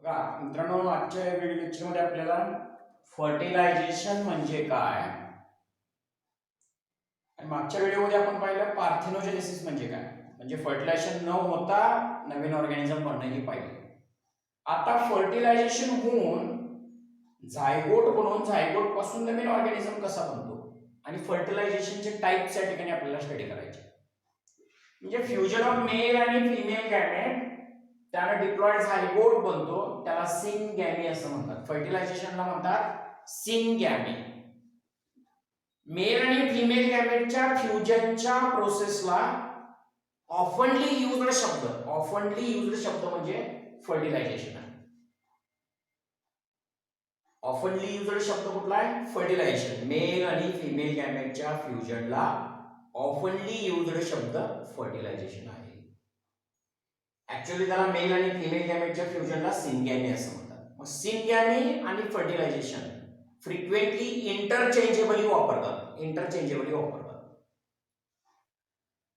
बघा मित्रांनो, आजच्या व्हिडिओ लेक्चरमध्ये आपल्याला फर्टिलायझेशन म्हणजे काय आणि मागच्या व्हिडिओमध्ये आपण पाहिलं पार्थेनोजेनेसिस म्हणजे काय, म्हणजे फर्टिलायझेशन न होता नवीन ऑर्गॅनिझम बनणं ही पाहिलं. आता फर्टिलायझेशन होऊन झायगोट बनवून झायगोट पासून नवीन ऑर्गॅनिझम कसा बनतो आणि फर्टिलायझेशनचे टाइप्स या ठिकाणी आपल्याला स्टडी करायचे. म्हणजे फ्युजन ऑफ मेल आणि फिमेल गॅमेट त्याला डिप्लॉइड झायगोट बनतो, त्याला सिंगॅमी असं म्हणतात. फर्टिलायझेशनला म्हणतात सिंगॅमी. मेल आणि फिमेल गॅमेटच्या फ्युजनच्या प्रोसेसला ऑफनली युज्ड शब्द म्हणजे फर्टिलायझेशन आहे. ऑफनली युज्ड शब्द कुठला आहे? फर्टिलायझेशन. मेल आणि फिमेल गॅमेटच्या फ्युजनला ऑफनली युज्ड शब्द फर्टिलायझेशन आहे. ऍक्च्युअली त्याला मेल आणि फिमेल गॅमेटच्या फ्युजनला सिंगॅमी असं म्हणतात. मग सिंगॅमी आणि फर्टिलायझेशन फ्रिक्वेंटली इंटरचेंजेबली वापरतात.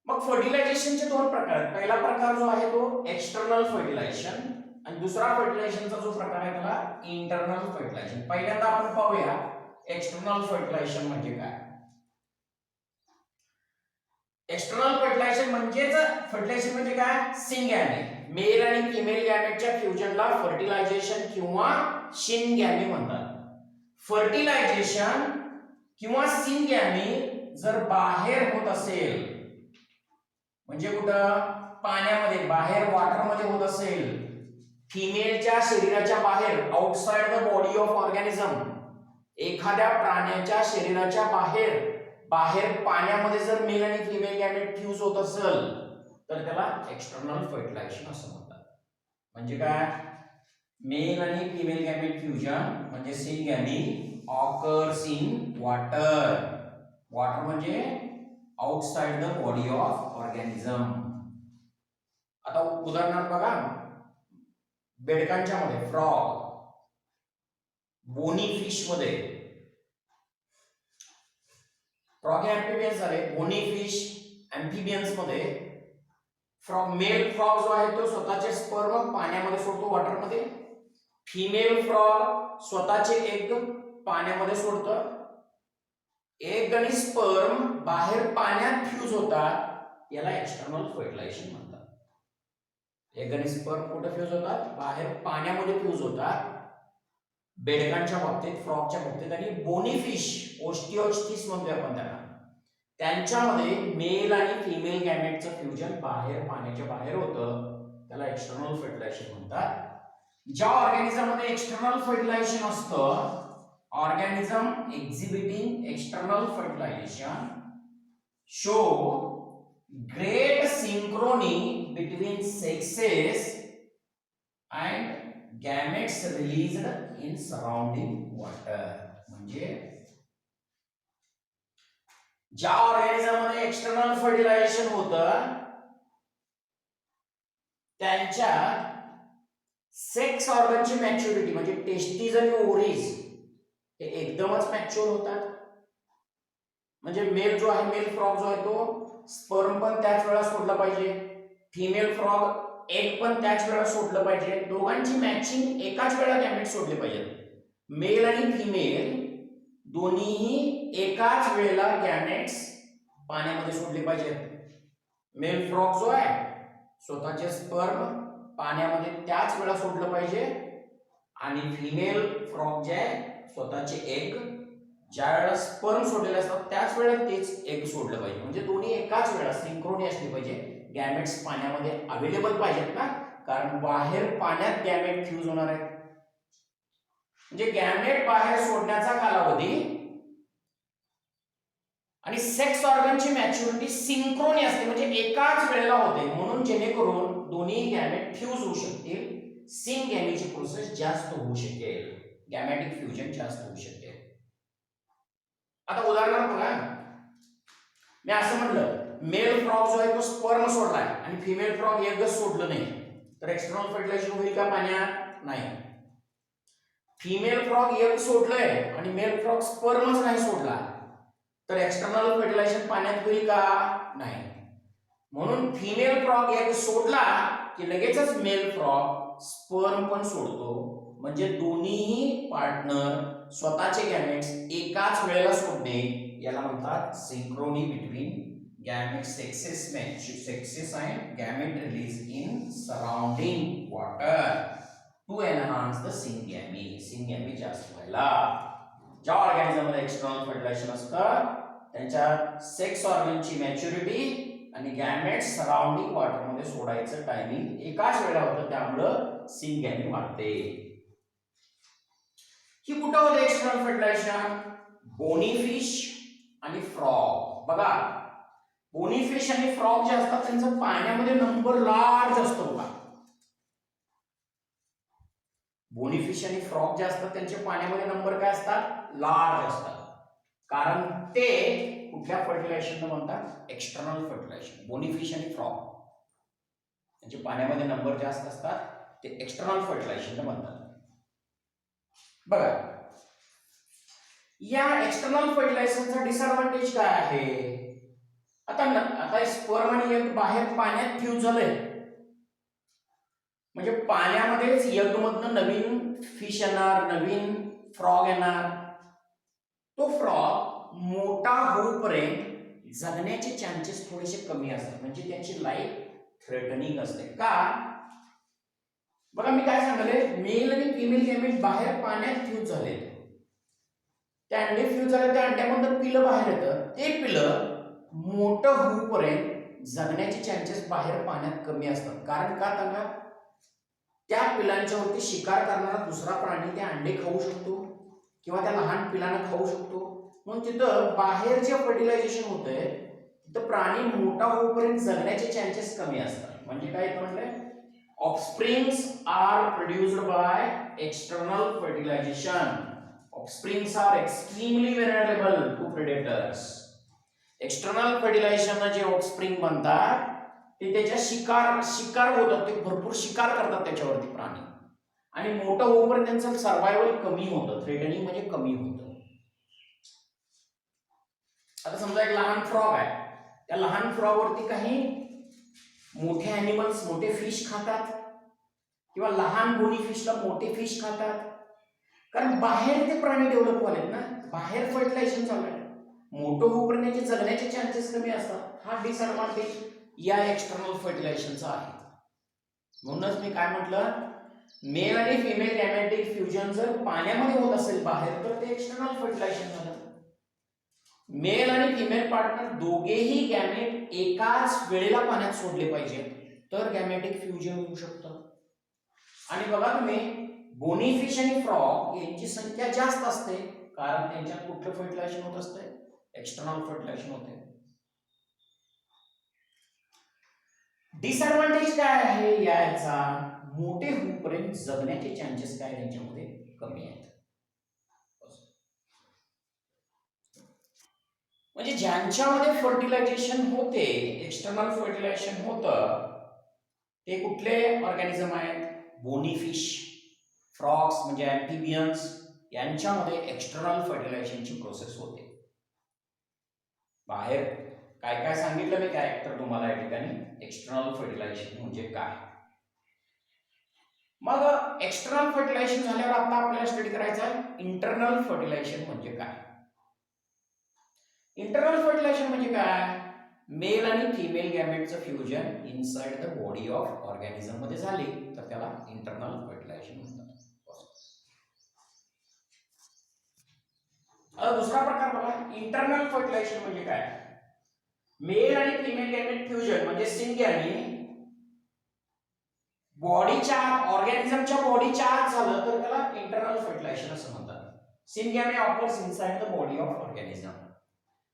मग फर्टिलायझेशनचे दोन प्रकार आहेत. पहिला प्रकार जो आहे तो एक्सटर्नल फर्टिलायझेशन आणि दुसरा फर्टिलायझेशनचा जो प्रकार आहे त्याला इंटरनल फर्टिलायझेशन. पहिल्यांदा आपण पाहूया एक्सटर्नल फर्टिलायझेशन म्हणजे काय. एक्सटर्नल फर्टिलायझेशन म्हणजे काय? सिंगॅमी. मेल आणि फिमेल गॅमेटच्या फ्युजनला फर्टिलायझेशन किंवा शिनगॅमी म्हणतात. फर्टिलायझेशन किंवा सिंगॅमी जर बाहेर होत असेल, म्हणजे कुठं? पाण्यामध्ये, बाहेर वाटरमध्ये होत असेल, फिमेलच्या शरीराच्या बाहेर, outside the body of organism, एखाद्या प्राण्याच्या शरीराच्या बाहेर पाण्यामध्ये जर मेल आणि फिमेल गॅमेट फ्यूज होत असेल तर त्याला एक्सटर्नल फर्टिलायझेशन असं म्हणतात. म्हणजे काय? मेल आणि फिमेल गॅमेट फ्युजन म्हणजे सिंगॅमी ऑकर्स इन वॉटर. वॉटर म्हणजे outside the body of organism. आता उदाहरणार्थ बघा, बेडकांच्या मध्ये फ्रॉग, बोनी फिश मध्ये, फ्रॉग हे अँफिबियन्स झाले. बोनी फिश अँफिबियन्स मध्ये मेल फ्रॉग जो आहे तो स्वतःचे स्पर्म पाण्यामध्ये सोडतो, वॉटरमध्ये. फिमेल फ्रॉग स्वतःचे एग पाण्यामध्ये सोडतं. एग आणि स्पर्म बाहेर पाण्यात फ्यूज होतात, याला एक्सटर्नल फर्टिलायझेशन म्हणतात. एग आणि स्पर्म कुठे फ्यूज होतात? बाहेर पाण्यामध्ये फ्यूज होतात. बेडकांच्या बाबतीत, फ्रॉगच्या बाबतीत. आणि बोनी फिश, ओस्टिओच्थिस म्हणतोय आपण त्याला, त्यांच्यामध्ये मेल आणि फिमेल गॅमेटचं फ्युजन बाहेर, पाण्याच्या बाहेर होतं, त्याला एक्सटर्नल फर्टिलायझेशन म्हणतात. ज्या ऑर्गॅनिझम मध्ये एक्सटर्नल फर्टिलायझेशन असतं, organism exhibiting external fertilisation show great synchrony between sexes and gametes released in surrounding water. म्हणजे ज्या ऑर्गॅनिझम मध्ये एक्सटर्नल फर्टिलायझेशन होतं त्यांच्या सेक्स ऑर्गनची मॅच्युरिटी म्हणजे टेस्टिस आणि ओव्हरीज हे एकदमच मॅच्युअर होतात. म्हणजे मेल जो आहे, मेल फ्रॉग जो आहे तो स्पर्म पण त्याच वेळा सोडला पाहिजे, फिमेल फ्रॉग एग पण त्याच वेळा सोडलं पाहिजे. दोघांची मॅचिंग एकाच वेळा गॅमेट सोडले पाहिजेत. मेल आणि फिमेल दोन्हीही एकाच वेळेला गॅमेट्स पाण्यामध्ये सोडले पाहिजेत. मेल फ्रॉग जो आहे स्वतःचे स्पर्म पाण्यामध्ये त्याच वेळा सोडलं पाहिजे आणि फिमेल फ्रॉग जे आहे स्वतःचे एग ज्या वेळेला स्पर्म सोडलेले असतात त्याच वेळेला तेच एग सोडलं पाहिजे. म्हणजे दोन्ही एकाच वेळा सिंक्रोनी असली पाहिजे. गॅमेट्स पाण्यामध्ये अवेलेबल पाहिजेत ना, कारण बाहेर पाण्यात गॅमेट फ्यूज होणार आहेत. म्हणजे गॅमेट बाहेर सोडण्याचा कालावधी आणि सेक्स ऑर्गनची मॅच्युरिटी सिंक्रोनी असते, म्हणजे एकाच वेळेला होते, म्हणून जेणेकरून दोन्ही गॅमेट फ्यूज होऊ शकतील. सिंगॅमीची प्रोसेस जास्त होऊ शकेल, गॅमेटिक फ्युजन जास्त होऊ शकेल. आता उदाहरणार्थ बघा, मी असं म्हटलं मेल फ्रॉग जो आहे तो स्पर्म सोडलाय आणि फिमेल फ्रॉग एगच सोडलं नाही, तर एक्सटर्नल फर्टिलायझेशन होईल का पाण्यात? नाही. फिमेल फ्रॉग एग सोडलंय आणि मेल फ्रॉग स्पर्मच नाही सोडला, तर एक्सटर्नल फर्टिलायझेशन पाण्यात होईल का? नाही. म्हणून फिमेल फ्रॉग एग सोडला की लगेचच मेल फ्रॉग स्पर्म पण सोडतो, म्हणजे दोन्हीही पार्टनर स्वतःचे गॅमेट्स एकाच वेळेला सोडणे याला म्हणतात synchrony between gamete sexes and gamete release in surrounding water to enhance the syngamy जास्त व्हायला. ज्या ऑर्गॅनिझम मध्ये एक्सटर्नल फर्टिलायझेशन असतं त्यांच्या सेक्स ऑर्गनची मॅच्युरिटी आणि गॅमेट्स सराउंडिंग वॉटर मध्ये सोडायचं टायमिंग एकाच वेळेला होतं, त्यामुळं सिंगॅमी वाढते. ही कुठं होते एक्सटर्नल फर्टिलायझेशन? बोनी फिश आणि फ्रॉग. बघा बोनी फिश आणि फ्रॉग जे असतात त्यांचा पाण्यामध्ये नंबर लार्ज असतो. बघा बोनी फिश आणि फ्रॉग जे असतात त्यांचे पाण्यामध्ये नंबर काय असतात? लार्ज असतात. कारण ते कुठल्या फर्टिलायझेशन म्हणतात? External fertilization. बोनी फिश आणि फ्रॉग त्यांचे पाण्यामध्ये नंबर जास्त असतात, ते एक्सटर्नल फर्टिलायझेशन म्हणतात. बघा या एक्सटर्नल फर्टिलायझेशनचा डिसएडव्हांटेज काय आहे? आता स्पर्म आणि एग बाहेर पाण्यात फ्यूज झालंय, म्हणजे पाण्यामध्येच एग मधनं नवीन फिश येणार, नवीन फ्रॉग येणार. तो फ्रॉग मोठा होईपर्यंत जगण्याचे चान्सेस थोडेसे कमी असतात, म्हणजे त्याची लाईफ थ्रेटनिंग असते. का? बघा मी काय सांगले, मेल आणि फिमेल गॅमेट बाहेर पाण्यात फ्यूज झाले, त्या अंडे फ्यूज झाले, त्या अंड्यामधून पिलं बाहेर येतं. ते पिलं मोठं होईपर्यंत जगण्याचे चान्सेस बाहेर पाण्यात कमी असतात. कारण का? त्यांना त्या पिलांच्यावरती शिकार करणारा दुसरा प्राणी ते अंडे खाऊ शकतो किंवा त्या लहान पिलांना खाऊ शकतो. म्हणून तिथं बाहेर जे फर्टिलायझेशन होतंय तिथं प्राणी मोठा होईपर्यंत जगण्याचे चान्सेस कमी असतात. म्हणजे काय म्हटलंय? Offsprings are produced by external fertilization. Offsprings are extremely vulnerable to predators. External fertilization जे ऑफस्प्रिंग बनतात ते त्याच्या शिकार होतात, ते भरपूर शिकार करतात त्याच्यावरती प्राणी, आणि मोठं होईपर्यंत त्यांचं सर्वायवल कमी होतं, थ्रेटनिंग म्हणजे कमी होतं. आता समजा एक लहान फ्रॉग आहे, त्या लहान फ्रॉग वरती काही मोठे ॲनिमल्स, मोठे फिश खातात किंवा लहान बोनी फिशला मोठे फिश खातात, कारण बाहेर ते प्राणी डेव्हलप व्हालेत ना, बाहेर फर्टिलायझेशन चालू आहे, मोठं होईपर्यंत जगण्याचे चान्सेस कमी असतात. हा डिसएडव्हांटेज या एक्सटर्नल फर्टिलायझेशनचा आहे. म्हणूनच मी काय म्हटलं, मेल आणि फिमेल गॅमेटिक फ्युजन जर पाण्यामध्ये होत असेल बाहेर तर ते एक्सटर्नल फर्टिलायझेशन झालं. मेल आणि फिमेल पार्टनर दोघेही गॅमेट एकाच वेळेला पाण्यात सोडले पाहिजेत तर गॅमेटिक फ्युजन होऊ शकतं. आणि बघा तुम्ही बोनी फिश आणि फ्रॉग यांची संख्या जास्त असते, कारण त्यांच्यात कुठलं फर्टिलायझेशन होत असते? एक्सटर्नल फर्टिलायझेशन होते. डिसएडव्हांटेज काय आहे याचा? मोठे होईपर्यंत जगण्याचे चान्सेस काय त्यांच्यामध्ये कमी आहेत. म्हणजे ज्यांच्यामध्ये फर्टिलायझेशन होते, एक्सटर्नल फर्टिलायझेशन होतं, ते कुठले ऑर्गॅनिझम आहेत? बोनी फिश, फ्रॉग्स म्हणजे ॲम्फिबियन्स, यांच्यामध्ये एक्सटर्नल फर्टिलायझेशनची प्रोसेस होते. बाहेर काय काय सांगितलं मी कॅरेक्टर तुम्हाला या ठिकाणी, एक्सटर्नल फर्टिलायझेशन म्हणजे काय. मग एक्सटर्नल फर्टिलायझेशन झाल्यावर आता आपल्याला स्टडी करायचं आहे इंटरनल फर्टिलायझेशन म्हणजे काय. इंटरनल फर्टिलायझेशन म्हणजे काय? मेल आणि फिमेल गॅमेटचं fusion inside the body of organism मध्ये झाले तर त्याला इंटरनल फर्टिलायझेशन म्हणतात. आता दुसरा प्रकार बघा, इंटरनल फर्टिलायझेशन म्हणजे काय? मेल आणि फिमेल गॅमेट फ्युजन म्हणजे सिंगॅमी बॉडीच्या ऑर्गॅनिझमच्या बॉडीच्या आत झालं तर त्याला इंटरनल फर्टिलायझेशन असं म्हणतात. Syngamy occurs inside the body of organism.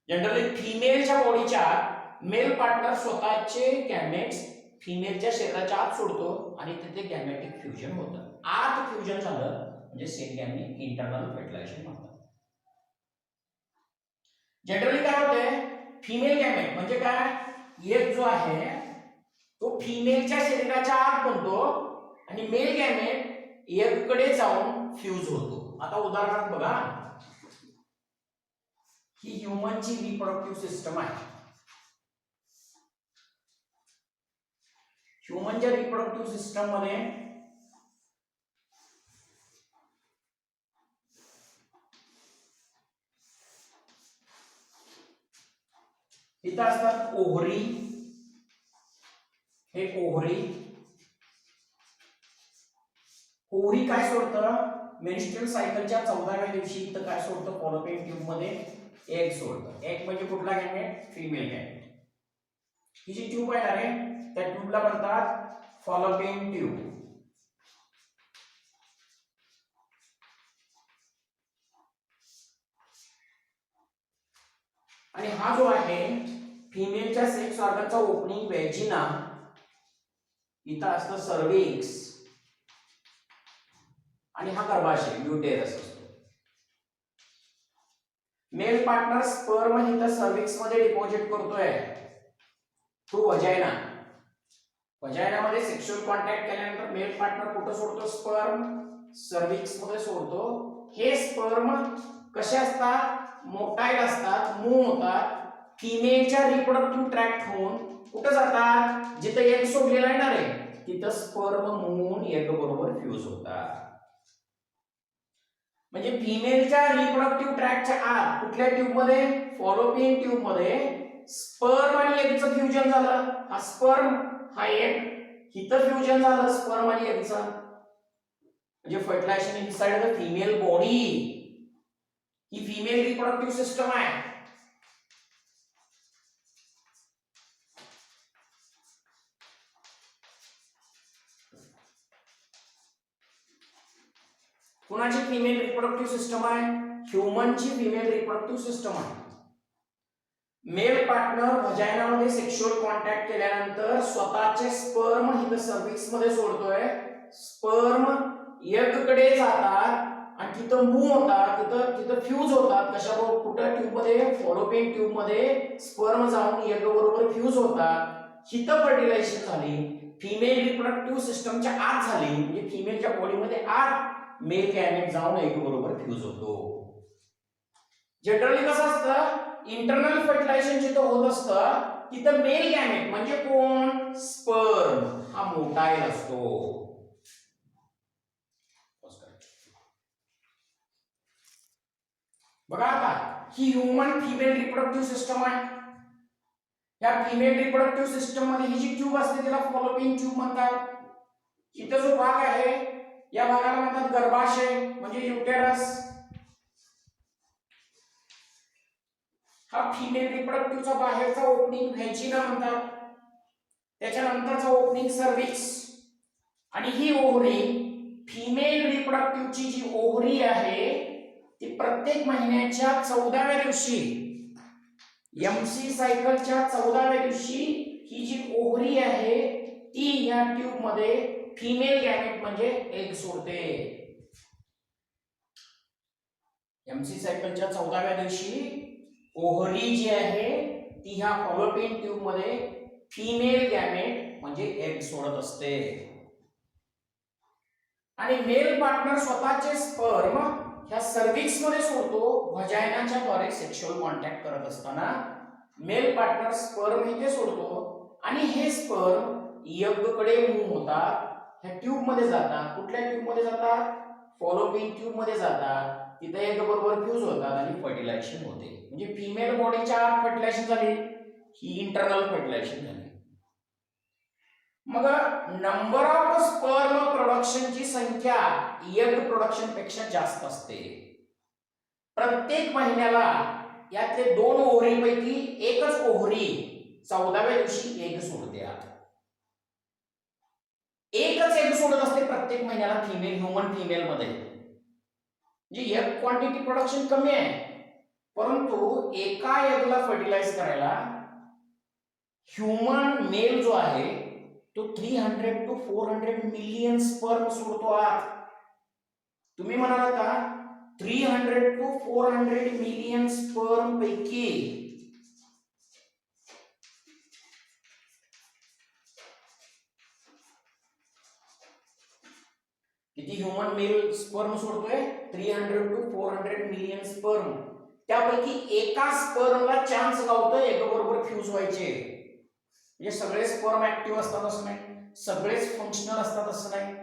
Generally फिमेलच्या बॉडीच्या आत मेल पार्टनर स्वतःचे गॅमेट्स फिमेलच्या शरीराच्या आत सोडतो आणि तिथे गॅमेटिक फ्युजन होतं. आत फ्युजन झालं म्हणजे सिंगॅमी इंटरनल फर्टिलायझेशन म्हणतात. जनरली काय होते? फिमेल गॅमेट म्हणजे काय? एक जो आहे तो फिमेलच्या शरीराच्या आत बनतो आणि मेल गॅमेट एगकडे जाऊन फ्यूज होतो. आता उदाहरणार्थ बघा, ही ह्यूमनची रिप्रोडक्टिव्ह सिस्टम आहे. ह्यूमनच्या रिप्रोडक्टिव्ह सिस्टम मध्ये इथं असतात ओव्हरी, हे ओव्हरी. ओव्हरी काय सोडतं, मेन्स्ट्रुअल सायकलच्या 14व्या दिवशी इथं काय सोडतं, फॉलोपियन ट्यूब मध्ये एग सोडतं. एग म्हणजे कुठला गॅमेट, फिमेल गॅमेट. ही जी ट्यूब आहे ना रे, त्या ट्यूबला म्हणतात फॉलोपियन ट्यूब. आणि हा जो आहे फिमेलच्या सेक्स ऑर्गनचा ओपनिंग व्हॅजिना, इथं असतं सर्व्हिक्स, आणि हा गर्भाशय युटेरस असतो. मेल पार्टनर स्पर्म इथं सर्व्हिक्स मध्ये डिपॉझिट करतोय थ्रू वजायना. वजायना मध्ये सेक्शुअल कॉन्टॅक्ट केल्यानंतर मेल पार्टनर कुठं सोडतो, स्पर्म सर्व्हिक्स मध्ये सोडतो. हे स्पर्म कसे असतात, मोटाईल असतात, मूव होतात, फिमेलच्या रिप्रोडक्टिव्ह ट्रॅक्ट होऊन कुठं जातात, जिथं एग सोडलेला आहे ना रे, तिथं स्पर्म मूव्ह एग बरोबर फ्यूज होतात. म्हणजे फिमेलच्या रिप्रोडक्टिव्ह ट्रॅक्टच्या आत कुठल्या ट्यूब मध्ये, फॉलोपियन ट्यूब मध्ये स्पर्म आणि एगचं फ्युजन झालं. हा स्पर्म, हा एग, इथं फ्युजन झालं स्पर्म आणि एगचं. म्हणजे fertilization inside the female body. ही फिमेल रिप्रोडक्टिव्ह सिस्टम आहे. कुणाची फिमेल रिप्रोडक्टिव्ह सिस्टम आहे, ह्यूमनची फिमेल रिप्रोडक्टिव्ह सिस्टम आहे. मेल पार्टनर व्हाजायना मध्ये सेक्शुअल कॉन्टॅक्ट केल्यानंतर स्वतःचे स्पर्म इथं सर्व्हिक्स मध्ये सोडतोय. स्पर्म एग कडे जातात आणि तिथं मूव्ह होतात, तिथं फ्यूज होतात. कशाबरोबर, कुठं ट्यूब मध्ये, फॉलोपियन ट्यूब मध्ये स्पर्म जाऊन एग बरोबर फ्यूज होतात. हिथं फर्टिलायझेशन झाली, फिमेल रिप्रोडक्टिव्ह सिस्टमच्या आत झाली, म्हणजे फिमेलच्या बॉडीमध्ये आत मेल गॅमेट जाऊन एग बरोबर फ्यूज होतो. जनरली कसं असतं, इंटरनल फर्टिलायझेशन जिथं होत असतं तिथं मेल गॅमेट म्हणजे कोण, स्पर्म हा मोटाईल असतो. बघा आता, ही ह्यूमन फिमेल रिप्रोडक्टिव्ह सिस्टम आहे. या फिमेल रिप्रोडक्टिव्ह सिस्टम मध्ये ही जी ट्यूब असते तिला फॉलोपियन ट्यूब म्हणतात. इथं जो भाग आहे या भागाला म्हणतात गर्भाशय म्हणजे युटेरस. हा फिमेल रिप्रोडक्टिव्हचा बाहेरचा ओपनिंग व्हॅजिना म्हणतात. त्याच्यानंतरचा ओपनिंग सर्व्हिक्स. आणि ही ओव्हरी, फिमेल रिप्रोडक्टिव्हची जी ओव्हरी आहे ती प्रत्येक महिन्याच्या 14व्या दिवशी, एमसी सायकलच्या 14व्या दिवशी ही जी ओव्हरी आहे ती या ट्यूब मध्ये फिमेल गॅमेट म्हणजे एग सोडते. एमसी सायकलच्या 14व्या दिवशी ओव्हरी जी आहे ती ह्या फॉलोपियन ट्यूब मध्ये फिमेल गॅमेट म्हणजे एग सोडत असते. आणि मेल पार्टनर स्वतःचे स्पर्म ह्या सर्व्हिक्स मध्ये सोडतो. व्हाजायनाच्या द्वारे सेक्शुअल कॉन्टॅक्ट करत असताना मेल पार्टनर स्पर्म इथे सोडतो आणि हे स्पर्म एग कडे मूव्ह होतात, ह्या ट्यूब मध्ये जातात. कुठल्या ट्यूब मध्ये जातात, फॉलोपियन ट्यूब मध्ये जातात. तिथे एग बरोबर फ्यूज होतात आणि फर्टिलायझेशन होते. म्हणजे फिमेल बॉडीच्या आत फर्टिलायझेशन झाली, ही इंटरनल फर्टिलायझेशन झाली. मग नंबर ऑफ स्पर्म प्रोडक्शनची संख्या एग प्रोडक्शन पेक्षा जास्त असते. प्रत्येक महिन्याला यातले 2 ओव्हरी पैकी एकच ओव्हरी 14व्या दिवशी एग सोडते. एकच एग सोडत असते प्रत्येक महिन्याला फिमेल, ह्यूमन फिमेल मध्ये. म्हणजे एग क्वांटिटी प्रोडक्शन कमी आहे, परंतु एका एगला फर्टिलाइज करायला ह्यूमन मेल जो आहे तो 300 to 400 मिलियन स्पर्म सोडतो आत. तुम्ही म्हणाल का 300 to 400 मिलियन स्पर्म पैकी किती ह्यूमन मेल स्पर्म सोडतोय, 300 to 400 मिलियन स्पर्म. त्यापैकी एका स्पर्मला चान्स गावतोय एग बरोबर फ्यूज व्हायचे. म्हणजे सगळे स्पर्म ऍक्टिव्ह असतात असं नाही, सगळेच फंक्शनल असतात असं नाही.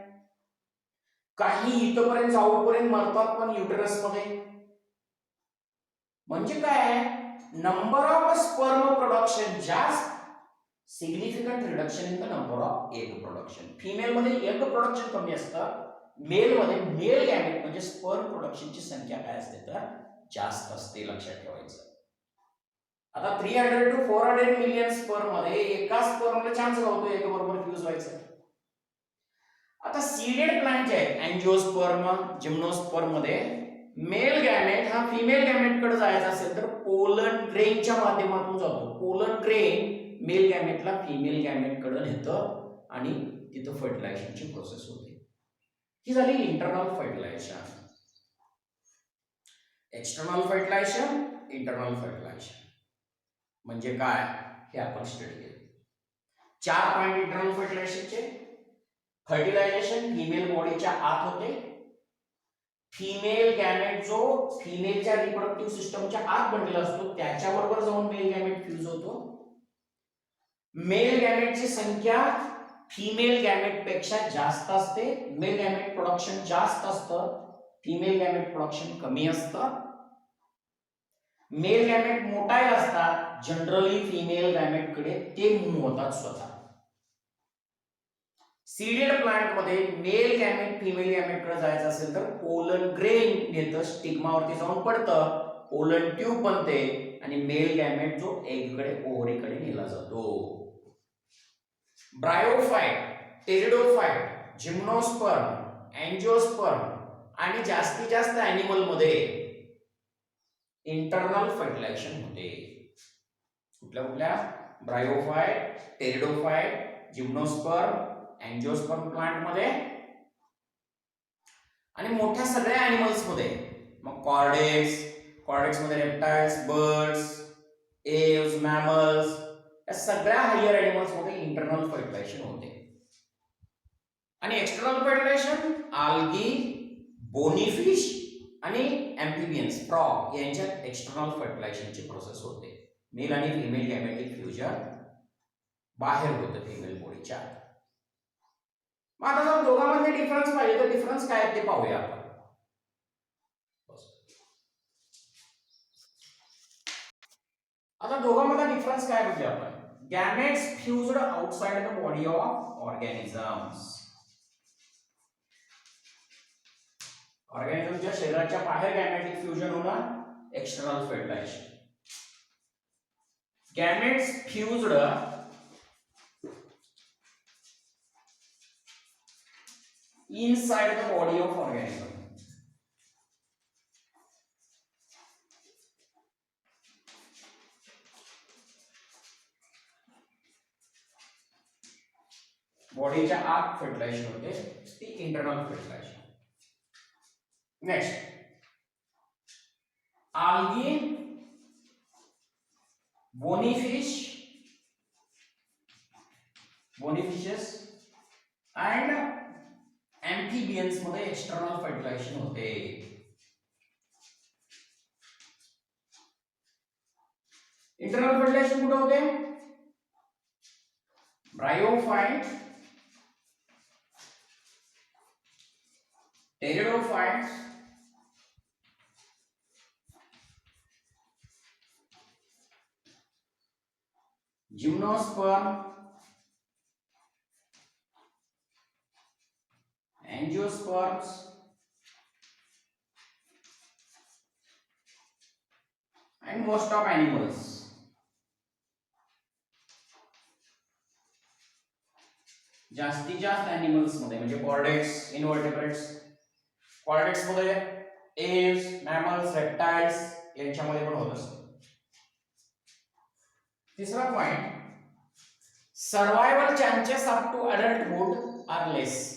काही इथपर्यंत जाऊपर्यंत मरतात पण युटेरस मध्ये. म्हणजे काय, number of sperm production जास्त, significant reduction in the number of egg production. female मध्ये egg production कमी असतं, मेल मध्ये मेल गॅमेट म्हणजे स्पर्म प्रोडक्शनची संख्या काय असते तर जास्त असते, लक्षात ठेवायचं. आता 300 to 400 मिलियन स्पर्म मध्ये एका स्पर्मला चान्स गावतो एक बरोबर फ्यूज व्हायचा. आता सीडेड प्लांट जे आहेत अँजिओस्पर्म, जिम्नोस्पर्म मध्ये मेल गॅमेट हा फिमेल गॅमेट कडे जायचा असेल तर पोलन ग्रेनच्या माध्यमातून जातो. पोलन ग्रेन मेल गॅमेटला फिमेल गॅमेट कडे नेतं आणि तिथं फर्टिलायझेशनची प्रोसेस होते. ही झाली internal fertilisation. External fertilisation, internal fertilisation म्हणजे काय हे आपण स्टडी केलं. 4 पॉइंट इंटरनल फर्टिलायझेशनचे. फर्टिलायझेशन फिमेल बॉडीच्या आत होते. फिमेल गॅमेट जो फिमेलच्या रिप्रोडक्टिव्ह सिस्टमच्या आत बनलेला असतो त्याच्याबरोबर जाऊन मेल गॅमेट फ्यूज होतो. मेल गॅमेटची संख्या फिमेल गॅमेट पेक्षा जास्त असते. मेल गॅमेट प्रोडक्शन जास्त असतं, फिमेल गॅमेट प्रोडक्शन कमी असतं. मेल गॅमेट मोटाईल असतात, जनरली फिमेल गॅमेट कडे ते मूव्ह होतात स्वतः. सीडेड प्लांट मध्ये मेल गॅमेट फिमेल गॅमेट कडे जायचं असेल तर पोलन ग्रेन नेतं, स्टिग्मावरती जाऊन पडतं, पोलन ट्यूब बनते आणि मेल गॅमेट जो एग कडे ओव्हरी कडे नेला जातो. ब्रायोफाइट, टेरिडोफाइट, जिम्नोस्पर्म, अँजिओस्पर्म आणि जास्तीत जास्त ॲनिमल मध्ये इंटरनल फर्टिलायझेशन होते. कुठल्या कुठल्या? Bryophyte, pteridophyte, gymnosperm, angiosperm plant मध्ये आणि मोठ्या सगळ्या ॲनिमल्स मध्ये. मग कॉर्डेक्स मध्ये रेप्टाइल्स, बर्ड्स, एव्स, मॅमल्स या सगळ्या हायर ॲनिमल्स मध्ये इंटरनल फर्टिलायझेशन होते. आणि एक्सटर्नल फर्टिलायझेशन आल्गी, बोनीफिश आणि एम्फिबियन्स, फ्रॉग यांच्यात एक्सटर्नल फर्टिलायझेशनची प्रोसेस होते. मेल आणि फिमेल गॅमेटिक फ्युजन बाहेर होतं फिमेल बॉडीच्या. मग आता जर दोघांमध्ये डिफरन्स पाहिजे तर डिफरन्स काय आहे ते पाहूया आपण. आता दोघांमध्ये डिफरन्स काय बघूया आपण. Gametes fused outside the body of organisms. ऑर्गॅनिझमच्या शरीराच्या बाहेर गॅमेटिक फ्युजन होणार, external fertilisation. Gametes fused inside the body of organism. बॉडीच्या आत फर्टिलायझेशन होते, ती internal fertilization. Next algae, bonifishes and amphibians मध्ये एक्सटर्नल फर्टिलायझेशन होते. इंटरनल फर्टिलायझेशन कुठे होते? Bryophyte, pteridophytes, gymnosperm, angiosperms and most of animals. जास्तीत जास्त एनिमल्स मध्ये म्हणजे कॉर्डेक्स, इनव्हर्टेब्रेट्स. कॉर्डेक्स मध्ये एव्स, मॅमल्स, रेप्टाइल्स यांच्यामध्ये पण होत असते. तिसरा point, survival chances up to adulthood are less.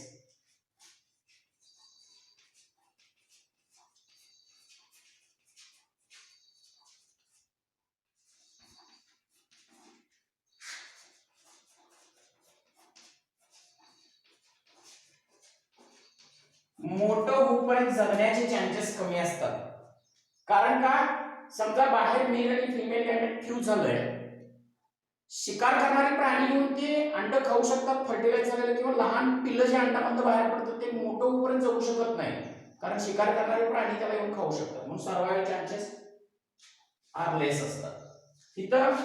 मोठं होईपर्यंत जगण्याचे चान्सेस कमी असतात. कारण का? समजा बाहेर मेल आणि फिमेल गॅमेट फ्यूज झालंय, शिकार करणारे प्राणी येऊन ते अंड खाऊ शकतात फर्टिलाइज झालेलं, किंवा लहान पिल्लं जे अंडामधून बाहेर पडतात ते मोठं होईपर्यंत जगू शकत नाही, कारण शिकार करणारे प्राणी त्याला येऊन खाऊ शकतात. म्हणून सर्वायवल चान्सेस आर लेस असतात. इथं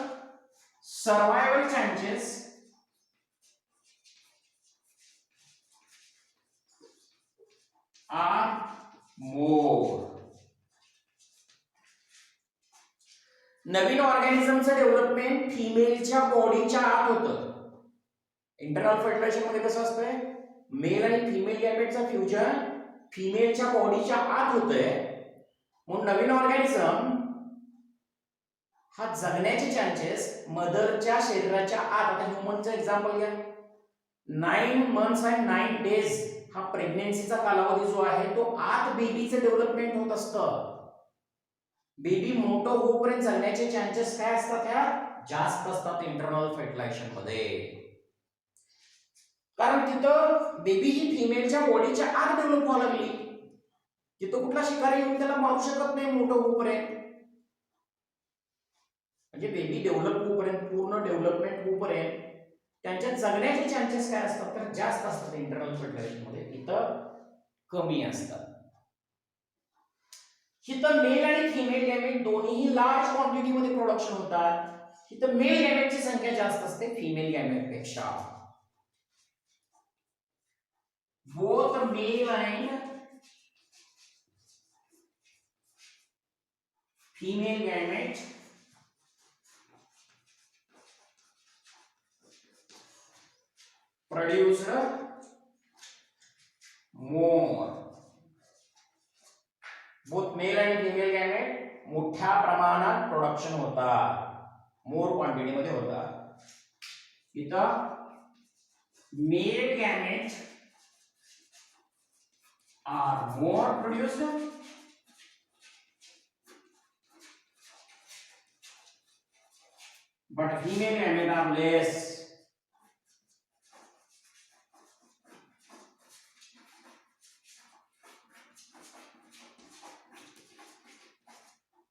सर्वायवल चान्सेस आर मोर. नवीन ऑर्गॅनिझमचं डेव्हलपमेंट फिमेलच्या बॉडीच्या आत होतं. इंटरनल फर्टिलायझेशन मध्ये कसं असतंय, मेल आणि फिमेल गॅमेटचं फ्युजन फिमेलच्या बॉडीच्या आत होतंय. म्हणून नवीन ऑर्गॅनिझम हा जगण्याचे चान्सेस मदरच्या शरीराच्या आत, आता ह्युमनचं एक्झाम्पल घ्या, 9 months and 9 days हा प्रेग्नेन्सीचा कालावधी जो आहे तो आत बेबीचं डेव्हलपमेंट होत असतं. बेबी मोठं होईपर्यंत जगण्याचे चान्सेस काय असतात, ह्या जास्त असतात इंटरनल फर्टिलायझेशन मध्ये. कारण तिथं बेबी ही फिमेलच्या बॉडीच्या आत डेव्हलप व्हायला लागली. तिथं कुठला शिकारी येऊन त्याला मारू शकत नाही मोठं होईपर्यंत. म्हणजे बेबी डेव्हलप होईपर्यंत, पूर्ण डेव्हलपमेंट होईपर्यंत त्यांच्या जगण्याचे चान्सेस काय असतात तर जास्त असतात इंटरनल फर्टिलायझेशन मध्ये, इथं कमी असतात. इथं मेल आणि फिमेल गॅमेट दोन्हीही लार्ज क्वांटिटी मध्ये प्रोडक्शन होतात. इथं मेल गॅमेटची संख्या जास्त असते फिमेल गॅमेट पेक्षा. both male and female gametes produce more. both male and female gamete मोठ्या प्रमाणात प्रोडक्शन होतात, मोर क्वांटिटी मध्ये होतात. इथं male gamete are more produced but female gamete are less.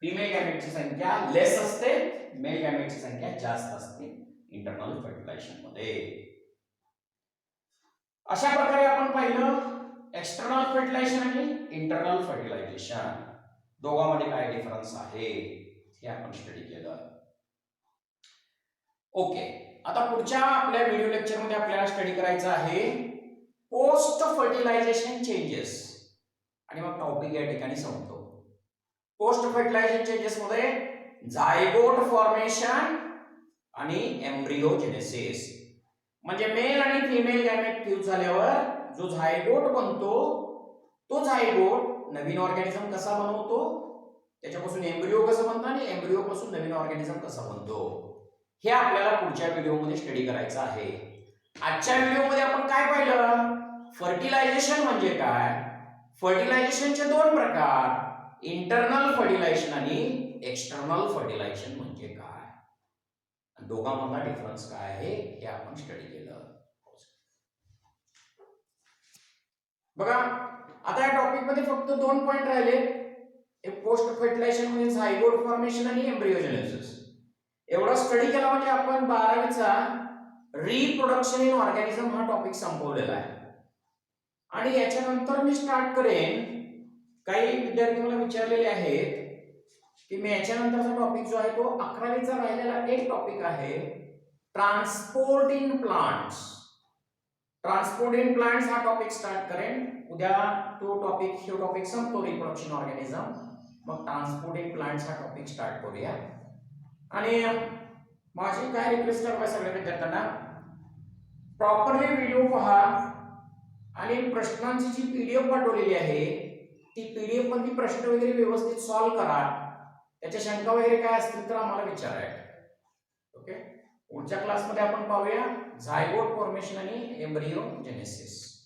Female गॅमेटची संख्या लेस असते, मेल गॅमेटची संख्या जास्त असते इंटरनल फर्टिलायझेशन मध्ये. अशा प्रकारे आपण पाहिलं एक्सटर्नल फर्टिलायझेशन आणि इंटरनल फर्टिलायझेशन दोघांमध्ये काय डिफरन्स आहे हे आपण स्टडी केलं. ओके, आता पुढच्या आपल्या व्हिडिओ लेक्चर मध्ये आपल्याला स्टडी करायचं आहे पोस्ट फर्टिलायझेशन चेंजेस, आणि मग टॉपिक या ठिकाणी संपतो. पोस्ट फर्टिलायझेशन चेंजेस मध्ये झायगोट फॉर्मेशन आणि एम्ब्रियोजेनेसिस, म्हणजे मेल आणि फिमेल गॅमेट फ्यूज झाल्यावर जो झायगोट बनतो तो झायगोट नवीन ऑर्गॅनिझम कसा बनवतो, त्याच्यापासून एम्ब्रियो कसं बनतं आणि एम्ब्रियो पासून नवीन ऑर्गॅनिझम कसा बनतो हे आपल्याला पुढच्या व्हिडिओमध्ये स्टडी करायचं आहे. आजच्या व्हिडिओमध्ये आपण काय पाहिलं, फर्टिलायझेशन म्हणजे काय, फर्टिलायझेशनचे दोन प्रकार, इंटरनल फर्टिलायझेशन आणि एक्सटर्नल फर्टिलायझेशन म्हणजे काय, दोघांमधला डिफरन्स काय आहे हे आपण स्टडी केलं. बघा आता या टॉपिक मध्ये फक्त 2 पॉइंट राहिले, पोस्ट फर्टिलायझेशन म्हणजे झायगोट फॉर्मेशन आणि एम्ब्रियोजेनेसिस. एवढा स्टडी केला म्हणजे आपण 12वीचा रिप्रोडक्शन इन ऑर्गॅनिझम हा टॉपिक संपवलेला आहे. आणि याच्यानंतर मी स्टार्ट करेन, काही विद्यार्थी मला विचारलेले आहेत की मी याच्यानंतरचा टॉपिक जो आहे तो 11वीचा राहिलेला एक टॉपिक आहे transport in plants. Transport in plants हा टॉपिक स्टार्ट करेन उद्या. तो टॉपिक संपतो रिप्रोडक्शन ऑर्गॅनिझम, मग ट्रान्सपोर्ट इन प्लांट्स हा टॉपिक स्टार्ट करूया. आणि माझी काय रिक्वेस्ट आहे सगळ्या विद्यार्थ्यांना, प्रॉपरली व्हिडिओ पहा आणि प्रश्नांची जी पीडीएफ पाठवलेली आहे ती पीडीएफ मधली प्रश्न वगैरे व्यवस्थित सॉल्व्ह करा. त्याच्या शंका वगैरे काय असतील तर आम्हाला विचारा. ओके, पुढच्या क्लासमध्ये आपण पाहूया झायगोट फॉर्मेशन आणि एम्ब्रियोजेनेसिस.